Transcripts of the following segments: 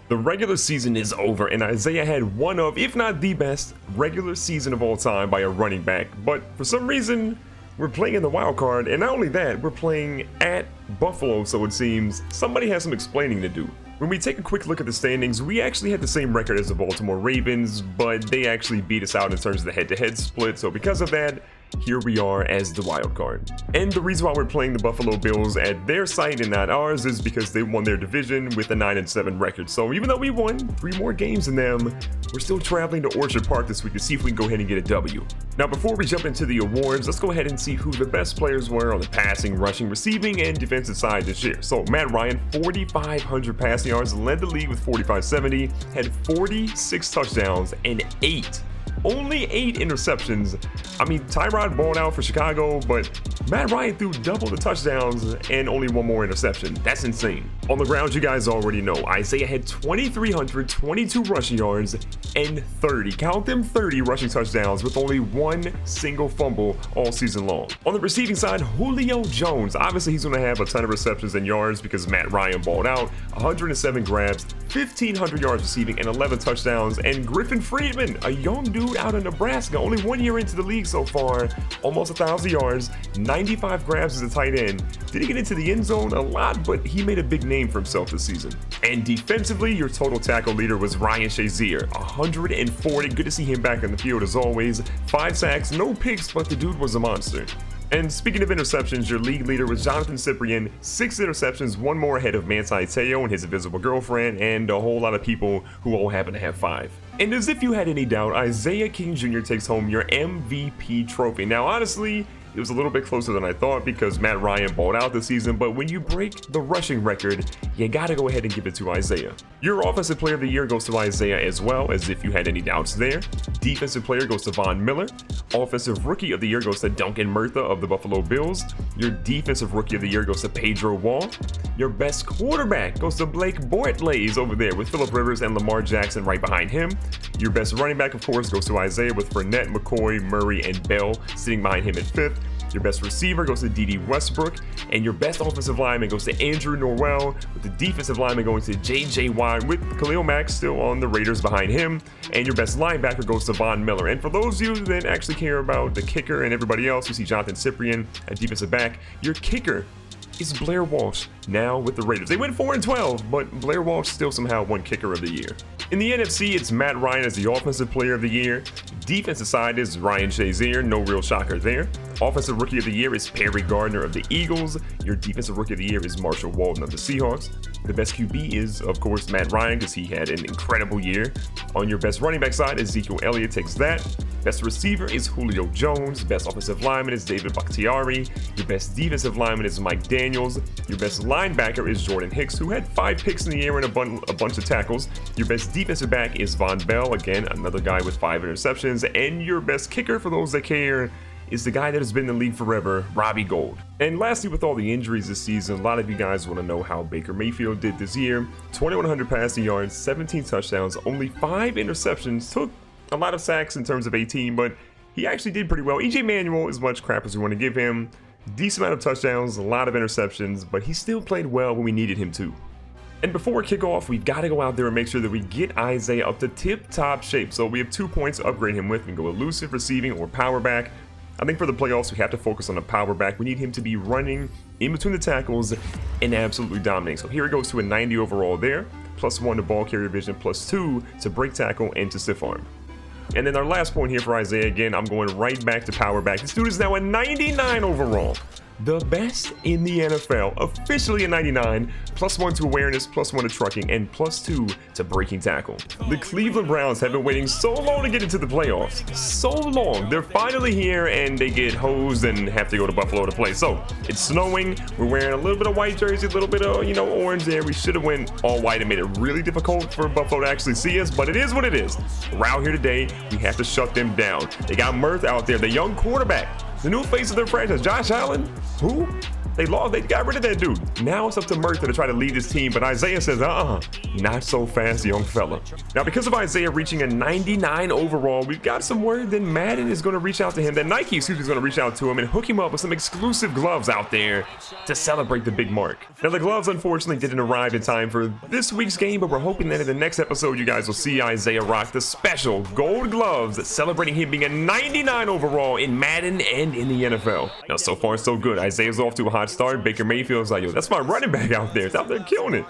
The regular season is over, and Isaiah had one of, if not the best, regular season of all time by a running back. But for some reason, we're playing in the wild card, and not only that, we're playing at Buffalo, so it seems somebody has some explaining to do. When we take a quick look at the standings, we actually had the same record as the Baltimore Ravens, but they actually beat us out in terms of the head-to-head split, so because of that, here we are as the wild card. And the reason why we're playing the Buffalo Bills at their site and not ours is because they won their division with a 9-7 record. So even though we won 3 more games than them, we're still traveling to Orchard Park this week to see if we can go ahead and get a W. Now before we jump into the awards, let's go ahead and see who the best players were on the passing, rushing, receiving, and defensive side this year. So Matt Ryan, 4,500 passing yards, led the league with 4,570, had 46 touchdowns and only 8 interceptions. I mean, Tyrod balled out for Chicago, but Matt Ryan threw double the touchdowns and only 1 more interception. That's insane. On the ground, you guys already know, Isaiah had 2,322 rushing yards and 30, count them, 30 rushing touchdowns with only 1 single fumble all season long. On the receiving side, Julio Jones, obviously he's going to have a ton of receptions and yards because Matt Ryan balled out, 107 grabs, 1,500 yards receiving, and 11 touchdowns. And Griffin Friedman, a young dude out of Nebraska, only 1 year into the league so far, almost 1,000 yards, 95 grabs as a tight end. Didn't get into the end zone a lot, but he made a big name for himself this season. And defensively, your total tackle leader was Ryan Shazier, 140. Good to see him back in the field as always. 5 sacks, no picks, but the dude was a monster. And speaking of interceptions, your league leader was Jonathan Cyprien, 6 interceptions, 1 more ahead of Manti Te'o and his invisible girlfriend, and a whole lot of people who all happen to have 5. And as if you had any doubt, Isaiah King Jr. takes home your MVP trophy. Now, honestly, it was a little bit closer than I thought because Matt Ryan balled out this season, but when you break the rushing record, you gotta go ahead and give it to Isaiah. Your Offensive Player of the Year goes to Isaiah as well, as if you had any doubts there. Defensive Player goes to Von Miller. Offensive Rookie of the Year goes to Duncan Murtha of the Buffalo Bills. Your Defensive Rookie of the Year goes to Pedro Wall. Your Best Quarterback goes to Blake Bortles over there with Phillip Rivers and Lamar Jackson right behind him. Your Best Running Back, of course, goes to Isaiah with Fournette, McCoy, Murray, and Bell sitting behind him at 5th. Your Best Receiver goes to Dede Westbrook, and your Best Offensive Lineman goes to Andrew Norwell, with the Defensive Lineman going to J.J. Watt, with Khalil Mack still on the Raiders behind him, and your Best Linebacker goes to Von Miller. And for those of you that actually care about the kicker and everybody else, you see Jonathan Cyprien at defensive back. Your kicker is Blair Walsh, now with the Raiders. They went 4-12, but Blair Walsh still somehow won Kicker of the Year. In the NFC, it's Matt Ryan as the Offensive Player of the Year. Defensive side is Ryan Shazier, no real shocker there. Offensive Rookie of the Year is Perry Gardner of the Eagles. Your Defensive Rookie of the Year is Marshall Walton of the Seahawks. The best QB is, of course, Matt Ryan because he had an incredible year. On your Best Running Back side, Ezekiel Elliott takes that. Best Receiver is Julio Jones. Best Offensive Lineman is David Bakhtiari. Your Best Defensive Lineman is Mike Daniels. Your Best Linebacker is Jordan Hicks, who had 5 picks in the air and a bunch of tackles. Your Best Defensive Back is Von Bell, again, another guy with 5 interceptions. And your Best Kicker, for those that care, is the guy that has been in the league forever, Robbie Gould. And lastly, with all the injuries this season, a lot of you guys want to know how Baker Mayfield did this year. 2,100 passing yards, 17 touchdowns, only 5 interceptions, took a lot of sacks in terms of 18, but he actually did pretty well. EJ Manuel, as much crap as we want to give him, decent amount of touchdowns, a lot of interceptions, but he still played well when we needed him to. And before we kick off, we've got to go out there and make sure that we get Isaiah up to tip-top shape. So we have 2 points to upgrade him with. We can go elusive, receiving, or power back. I think for the playoffs, we have to focus on the power back. We need him to be running in between the tackles and absolutely dominating. So here it goes to a 90 overall there, +1 to ball carrier vision, +2 to break tackle and to stiff arm. And then our last point here for Isaiah, again, I'm going right back to power back. This dude is now a 99 overall. The best in the NFL, officially a 99, +1 to awareness, +1 to trucking, and +2 to breaking tackle. The Cleveland Browns have been waiting so long to get into the playoffs. So long. They're finally here, and they get hosed and have to go to Buffalo to play. So, it's snowing. We're wearing a little bit of white jersey, a little bit of, orange there. We should have went all white and made it really difficult for Buffalo to actually see us, but it is what it is. We're out here today. We have to shut them down. They got Murtha out there, the young quarterback. The new face of their franchise, Josh Allen. Who? They lost. They got rid of that dude. Now it's up to Murtha to try to lead his team, but Isaiah says, not so fast, young fella. Now, because of Isaiah reaching a 99 overall, we've got some word that Madden is going to reach out to him, that Nike, is going to reach out to him and hook him up with some exclusive gloves out there to celebrate the big mark. Now, the gloves, unfortunately, didn't arrive in time for this week's game, but we're hoping that in the next episode, you guys will see Isaiah rock the special gold gloves that's celebrating him being a 99 overall in Madden and in the NFL. Now, so far, so good. Isaiah's off to a hot start. Baker Mayfield's like, yo, that's my running back out there. It's out there killing it.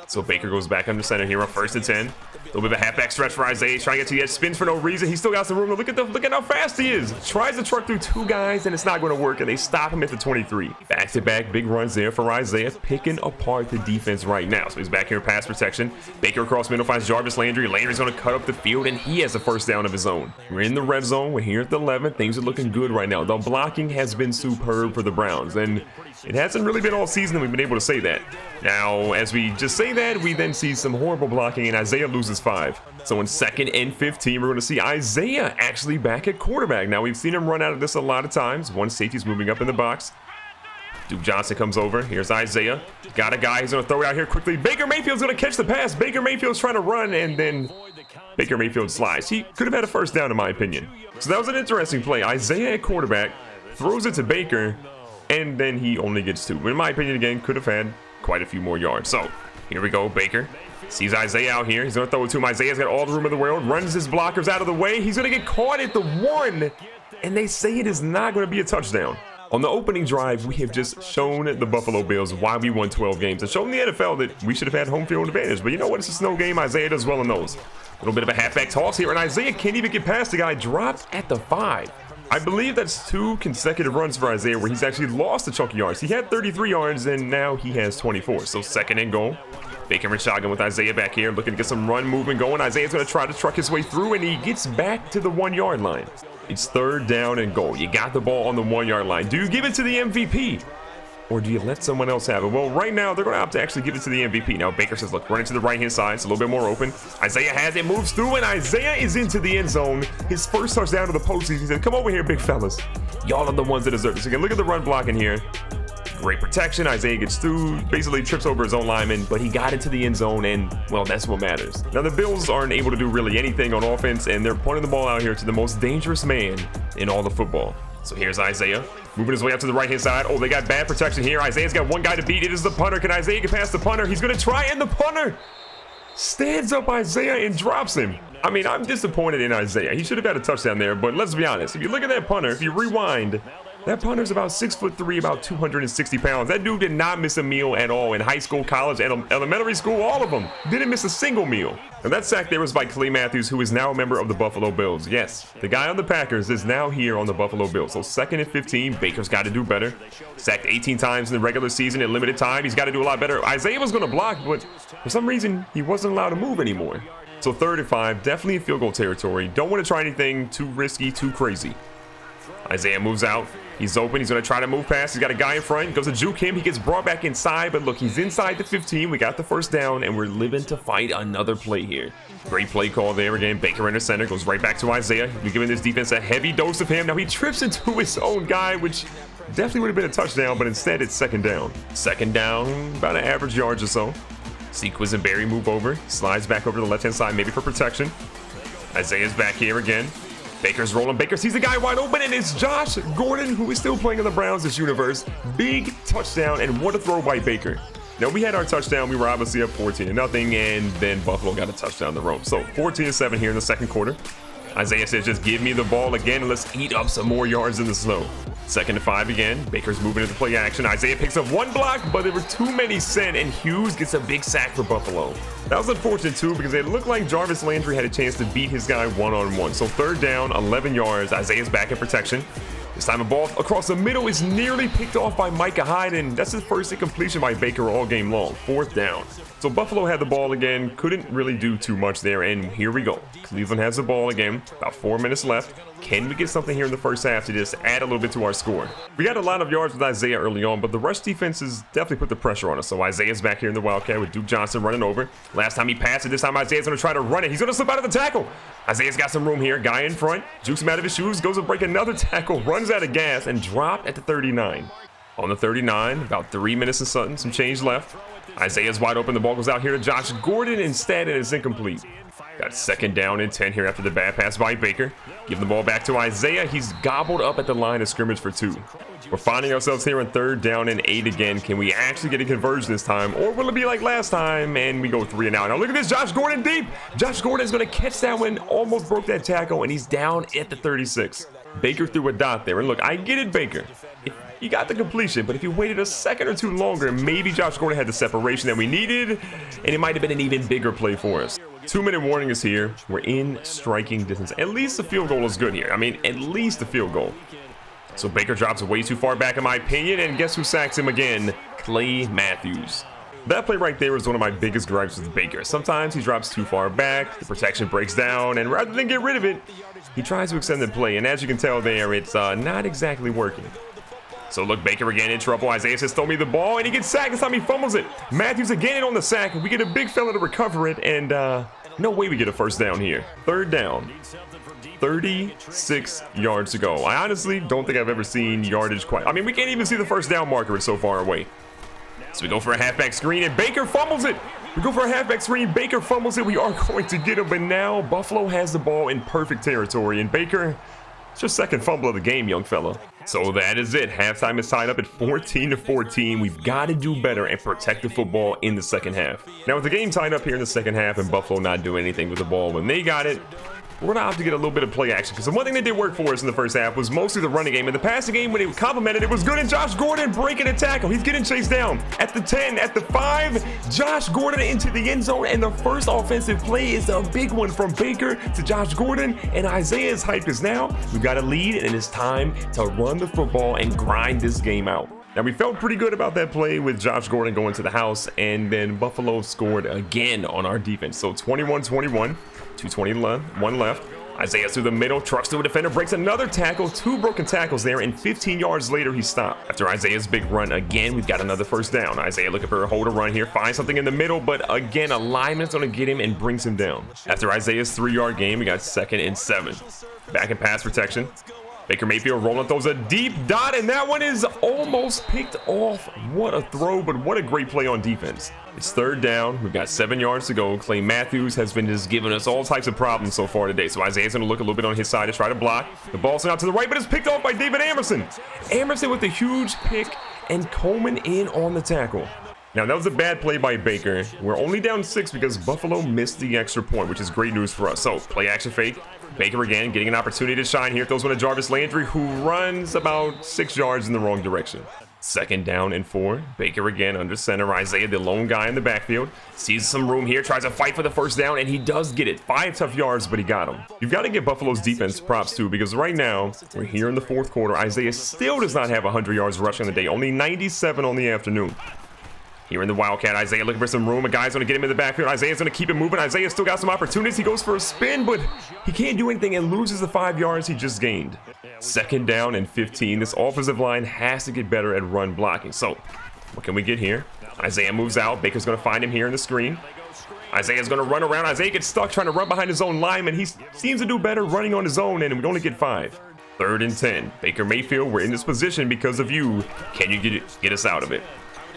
So Baker goes back under center here on 1st and 10. A little bit of a halfback stretch for Isaiah. He's trying to get to the edge, spins for no reason. He's still got some room. Look at how fast he is. Tries to truck through 2 guys, and it's not going to work, and they stop him at the 23. Back-to-back big runs there for Isaiah, picking apart the defense right now. So he's back here in pass protection. Baker across middle finds Jarvis Landry. Landry's going to cut up the field, and he has a first down of his own. We're in the red zone. We're here at the 11. Things are looking good right now. The blocking has been superb for the Browns, and it hasn't really been all season that we've been able to say that. Now, as we just say that, we then see some horrible blocking, and Isaiah loses 5. So in 2nd and 15, we're going to see Isaiah actually back at quarterback. Now, we've seen him run out of this a lot of times. One safety's moving up in the box. Duke Johnson comes over. Here's Isaiah. Got a guy. He's going to throw it out here quickly. Baker Mayfield's going to catch the pass. Baker Mayfield's trying to run, and then Baker Mayfield slides. He could have had a first down, in my opinion. So that was an interesting play. Isaiah at quarterback throws it to Baker, and then he only gets 2. But in my opinion, again, could have had quite a few more yards. So here we go. Baker sees Isaiah out here. He's going to throw it to him. Isaiah's got all the room in the world. Runs his blockers out of the way. He's going to get caught at the 1, and they say it is not going to be a touchdown. On the opening drive, we have just shown the Buffalo Bills why we won 12 games and shown the NFL that we should have had home field advantage. But you know what? It's a snow game. Isaiah does well in those. A little bit of a halfback toss here, and Isaiah can't even get past the guy. Dropped at the 5. I believe that's 2 consecutive runs for Isaiah where he's actually lost a chunk of yards. He had 33 yards, and now he has 24. So 2nd and goal. Baker and shotgun with Isaiah back here, looking to get some run movement going. Isaiah's going to try to truck his way through, and he gets back to the 1-yard line. It's 3rd down and goal. You got the ball on the 1-yard line. Do you give it to the MVP? Or do you let someone else have it? Well, right now, they're going to opt to actually give it to the MVP. Now, Baker says, look, running to the right-hand side. It's a little bit more open. Isaiah has it, moves through, and Isaiah is into the end zone. His first touchdown of the postseason. He said, come over here, big fellas. Y'all are the ones that deserve this. Again, look at the run blocking here. Great protection. Isaiah gets through, basically trips over his own lineman, but he got into the end zone, and, well, that's what matters. Now, the Bills aren't able to do really anything on offense, and they're punting the ball out here to the most dangerous man in all of football. So here's Isaiah, moving his way up to the right-hand side. Oh, they got bad protection here. Isaiah's got one guy to beat. It is the punter. Can Isaiah get past the punter? He's going to try, and the punter stands up Isaiah and drops him. I mean, I'm disappointed in Isaiah. He should have had a touchdown there, but let's be honest. If you look at that punter, if you rewind, that punter's about 6'3", about 260 pounds. That dude did not miss a meal at all in high school, college, and elementary school, all of them. Didn't miss a single meal. And that sack there was by Clay Matthews, who is now a member of the Buffalo Bills. Yes, the guy on the Packers is now here on the Buffalo Bills. So 2nd and 15, Baker's got to do better. Sacked 18 times in the regular season in limited time. He's got to do a lot better. Isaiah was going to block, but for some reason, he wasn't allowed to move anymore. So 3rd and 5, definitely in field goal territory. Don't want to try anything too risky, too crazy. Isaiah moves out. He's open. He's going to try to move past. He's got a guy in front. Goes to juke him. He gets brought back inside. But look, he's inside the 15. We got the first down, and we're living to fight another play here. Great play call there again. Baker under center. Goes right back to Isaiah. We're giving this defense a heavy dose of him. Now he trips into his own guy, which definitely would have been a touchdown, but instead it's 2nd down. 2nd down, about an average yards or so. See Quisenberry move over. Slides back over to the left-hand side, maybe for protection. Isaiah's back here again. Baker's rolling. Baker sees the guy wide open, and it's Josh Gordon, who is still playing in the Browns' universe. Big touchdown, and what a throw by Baker. Now, we had our touchdown. We were obviously up 14-0, and then Buffalo got a touchdown in the rope. So 14-7 here in the 2nd quarter. Isaiah says, just give me the ball again, and let's eat up some more yards in the snow. 2nd and 5 again. Baker's moving into play action. Isaiah picks up one block, but there were too many sent, and Hughes gets a big sack for Buffalo. That was unfortunate, too, because it looked like Jarvis Landry had a chance to beat his guy one-on-one. So 3rd down, 11 yards. Isaiah's back in protection. This time a ball across the middle is nearly picked off by Micah Hyde, and that's his first incompletion by Baker all game long. 4th down. So Buffalo had the ball again, couldn't really do too much there, and here we go. Cleveland has the ball again, about 4 minutes left. Can we get something here in the first half to just add a little bit to our score? We got a lot of yards with Isaiah early on, but the rush defenses definitely put the pressure on us. So Isaiah's back here in the Wildcat with Duke Johnson running over. Last time he passed it, this time Isaiah's going to try to run it. He's going to slip out of the tackle. Isaiah's got some room here. Guy in front, jukes him out of his shoes, goes to break another tackle, runs out of gas, and dropped at the 39. On the 39, about 3 minutes and something, some change left. Isaiah's wide open. The ball goes out here to Josh Gordon instead, and it's incomplete. Got 2nd down and 10 here after the bad pass by Baker. Give the ball back to Isaiah. He's gobbled up at the line of scrimmage for 2. We're finding ourselves here on 3rd down and 8 again. Can we actually get a conversion this time, or will it be like last time and we go 3 and out? Now look at this, Josh Gordon deep. Josh Gordon is going to catch that one, almost broke that tackle, and he's down at the 36. Baker threw a dot there, and look, I get it, Baker. You got the completion, but if you waited a second or two longer, maybe Josh Gordon had the separation that we needed, and it might have been an even bigger play for us. 2-minute warning is here. We're in striking distance. At least the field goal is good here. I mean, at least the field goal. So Baker drops way too far back in my opinion, and guess who sacks him again? Clay Matthews. That play right there is one of my biggest gripes with Baker. Sometimes he drops too far back, the protection breaks down, and rather than get rid of it, he tries to extend the play, and as you can tell there, it's not exactly working. So look, Baker again in trouble. Isaiah says, throw me the ball, and he gets sacked. This time he fumbles it. Matthews again on the sack, and we get a big fella to recover it, and no way we get a 1st down here. 3rd down. 36 yards to go. I honestly don't think I've ever seen yardage quite. I mean, we can't even see the 1st down marker. It's so far away. So we go for a halfback screen, and Baker fumbles it. We go for a halfback screen. Baker fumbles it. We are going to get him, but now Buffalo has the ball in perfect territory, and Baker, it's your 2nd fumble of the game, young fella. So that is it. Halftime is tied up at 14-14. We've got to do better and protect the football in the 2nd half. Now, with the game tied up here in the 2nd half and Buffalo not doing anything with the ball when they got it, we're going to have to get a little bit of play action, because the one thing that did work for us in the 1st half was mostly the running game. And the passing game, when it complemented, it was good. And Josh Gordon breaking a tackle. He's getting chased down at the 10, at the 5. Josh Gordon into the end zone. And the first offensive play is a big one from Baker to Josh Gordon. And Isaiah's hype, because now we've got a lead, and it's time to run the football and grind this game out. Now, we felt pretty good about that play with Josh Gordon going to the house, and then Buffalo scored again on our defense. So 21-21. 2:21 left. Isaiah through the middle, trucks to a defender, breaks another tackle, 2 broken tackles there, and 15 yards later, he stopped. After Isaiah's big run again, we've got another 1st down. Isaiah looking for a hold or run here, finds something in the middle, but again, a lineman's going to get him and brings him down. After Isaiah's 3-yard gain, we got 2nd and 7. Back in pass protection. Baker Mayfield rolling, throws a deep dot, and that one is almost picked off. What a throw, but what a great play on defense. It's 3rd down. We've got 7 yards to go. Clay Matthews has been just giving us all types of problems so far today. So Isaiah's going to look a little bit on his side to try to block. The ball's sent out to the right, but it's picked off by David Amerson. Amerson with a huge pick, and Coleman in on the tackle. Now, that was a bad play by Baker. We're only down 6 because Buffalo missed the extra point, which is great news for us. So, play action fake. Baker again getting an opportunity to shine here. Throws one to Jarvis Landry, who runs about 6 yards in the wrong direction. 2nd down and 4. Baker again under center. Isaiah, the lone guy in the backfield, sees some room here, tries to fight for the 1st down, and he does get it. 5 tough yards, but he got him. You've got to give Buffalo's defense props too, because right now, we're here in the 4th quarter. Isaiah still does not have 100 yards rushing on the day, only 97 on the afternoon. Here in the Wildcat, Isaiah looking for some room. A guy's going to get him in the backfield. Isaiah's going to keep it moving. Isaiah still got some opportunities. He goes for a spin, but he can't do anything and loses the 5 yards he just gained. 2nd down and 15. This offensive line has to get better at run blocking. So, what can we get here? Isaiah moves out. Baker's going to find him here in the screen. Isaiah's going to run around. Isaiah gets stuck trying to run behind his own lineman. He seems to do better running on his own, and we only get 5. 3rd and 10. Baker Mayfield, we're in this position because of you. Can you get us out of it?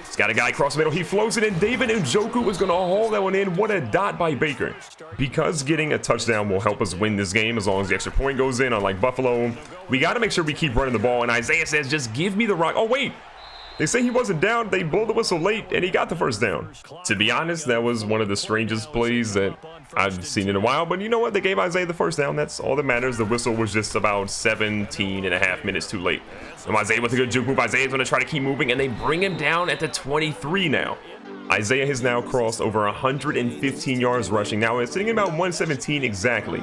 He's got a guy across the middle. He floats it in. David Njoku is going to haul that one in. What a dot by Baker. Because getting a touchdown will help us win this game as long as the extra point goes in. Unlike Buffalo, we got to make sure we keep running the ball. And Isaiah says, just give me the rock. Oh, wait. They say he wasn't down. They blow the whistle late, and he got the 1st down. To be honest, that was one of the strangest plays that I've seen in a while. But you know what? They gave Isaiah the 1st down. That's all that matters. The whistle was just about 17 and a half minutes too late. So Isaiah with a good juke move. Isaiah's going to try to keep moving, and they bring him down at the 23 now. Isaiah has now crossed over 115 yards rushing. Now it's sitting at about 117 exactly.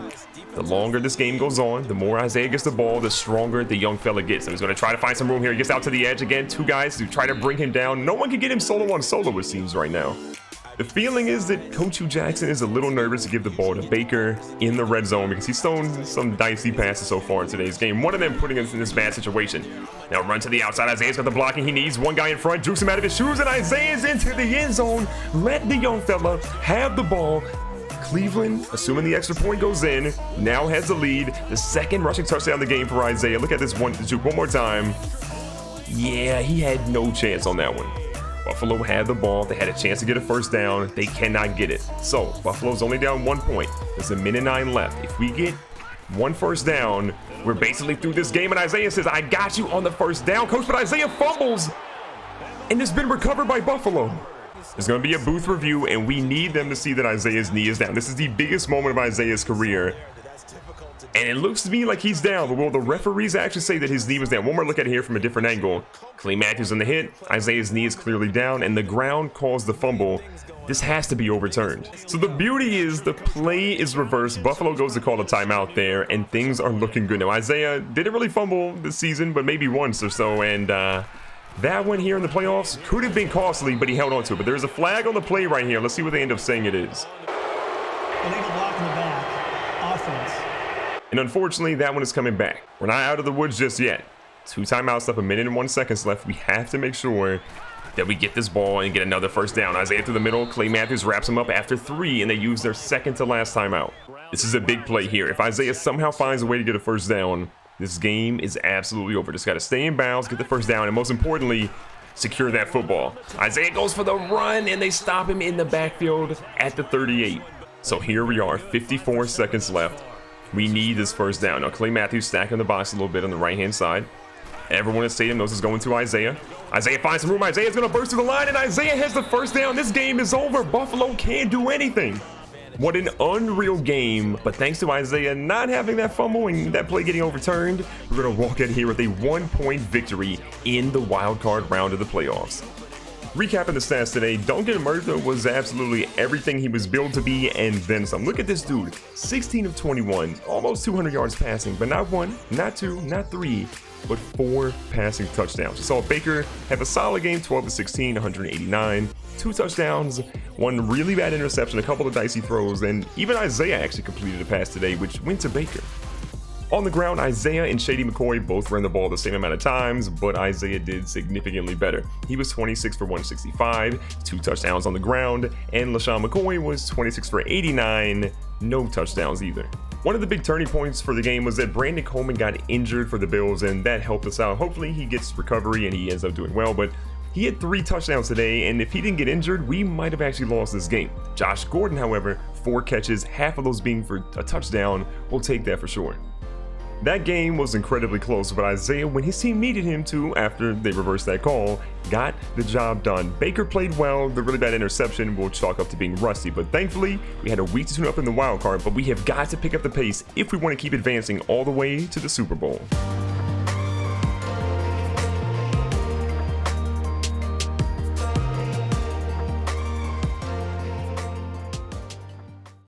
The longer this game goes on, the more Isaiah gets the ball, the stronger the young fella gets. And he's going to try to find some room here. He gets out to the edge again. 2 guys to try to bring him down. No one can get him solo on solo, it seems right now. The feeling is that Coach Hugh Jackson is a little nervous to give the ball to Baker in the red zone because he's thrown some dicey passes so far in today's game. One of them putting us in this bad situation. Now run to the outside. Isaiah's got the blocking he needs. One guy in front, jukes him out of his shoes, and Isaiah's into the end zone. Let the young fella have the ball. Cleveland, assuming the extra point goes in, now has the lead. The 2nd rushing touchdown of the game for Isaiah. Look at this one juke one more time. Yeah, he had no chance on that one. Buffalo had the ball. They had a chance to get a first down. They cannot get it. So Buffalo's only down 1 point. There's a minute 9 left. If we get 1 first down, we're basically through this game. And Isaiah says, I got you on the first down, coach. But Isaiah fumbles. And it's been recovered by Buffalo. There's going to be a booth review, and we need them to see that Isaiah's knee is down. This is the biggest moment of Isaiah's career. And it looks to me like he's down, but will the referees actually say that his knee was down? One more look at it here from a different angle. Clay Matthews on the hit. Isaiah's knee is clearly down, and the ground caused the fumble. This has to be overturned. So the beauty is the play is reversed. Buffalo goes to call a timeout there, and things are looking good. Now, Isaiah didn't really fumble this season, but maybe once or so, and that one here in the playoffs could have been costly, but he held on to it. But there's a flag on the play right here. Let's see what they end up saying it is. Illegal block in the back. Offense. And unfortunately, that one is coming back. We're not out of the woods just yet. 2 timeouts left, 1 minute and 1 second left. We have to make sure that we get this ball and get another first down. Isaiah through the middle. Clay Matthews wraps him up after 3, and they use their second to last timeout. This is a big play here. If Isaiah somehow finds a way to get a first down, this game is absolutely over. Just got to stay in bounds, get the first down, and most importantly, secure that football. Isaiah goes for the run, and they stop him in the backfield at the 38. So here we are, 54 seconds left. We need this first down. Now, Clay Matthews stacking the box a little bit on the right-hand side. Everyone at stadium knows it's going to Isaiah. Isaiah finds some room. Isaiah's going to burst through the line, and Isaiah has the first down. This game is over. Buffalo can't do anything. What an unreal game. But thanks to Isaiah not having that fumble and that play getting overturned, we're going to walk out here with a 1-point victory in the wild card round of the playoffs. Recapping the stats today, Duncan Murtha was absolutely everything he was billed to be and then some. Look at this dude, 16 of 21, almost 200 yards passing, but not 1, not 2, not 3, but 4 passing touchdowns. We saw Baker have a solid game, 12 of 16, 189, 2 touchdowns, 1 really bad interception, a couple of dicey throws, and even Isaiah actually completed a pass today, which went to Baker. On the ground, Isaiah and Shady McCoy both ran the ball the same amount of times, but Isaiah did significantly better. He was 26 for 165, 2 touchdowns on the ground, and LaShawn McCoy was 26 for 89, no touchdowns either. One of the big turning points for the game was that Brandon Coleman got injured for the Bills, and that helped us out. Hopefully he gets recovery and he ends up doing well, but he had 3 touchdowns today, and if he didn't get injured, we might have actually lost this game. Josh Gordon, however, 4 catches, half of those being for a touchdown. We'll take that for sure. That game was incredibly close, but Isaiah, when his team needed him to, after they reversed that call, got the job done. Baker played well. The really bad interception will chalk up to being rusty, but thankfully, we had a week to tune up in the wild card, but we have got to pick up the pace if we want to keep advancing all the way to the Super Bowl.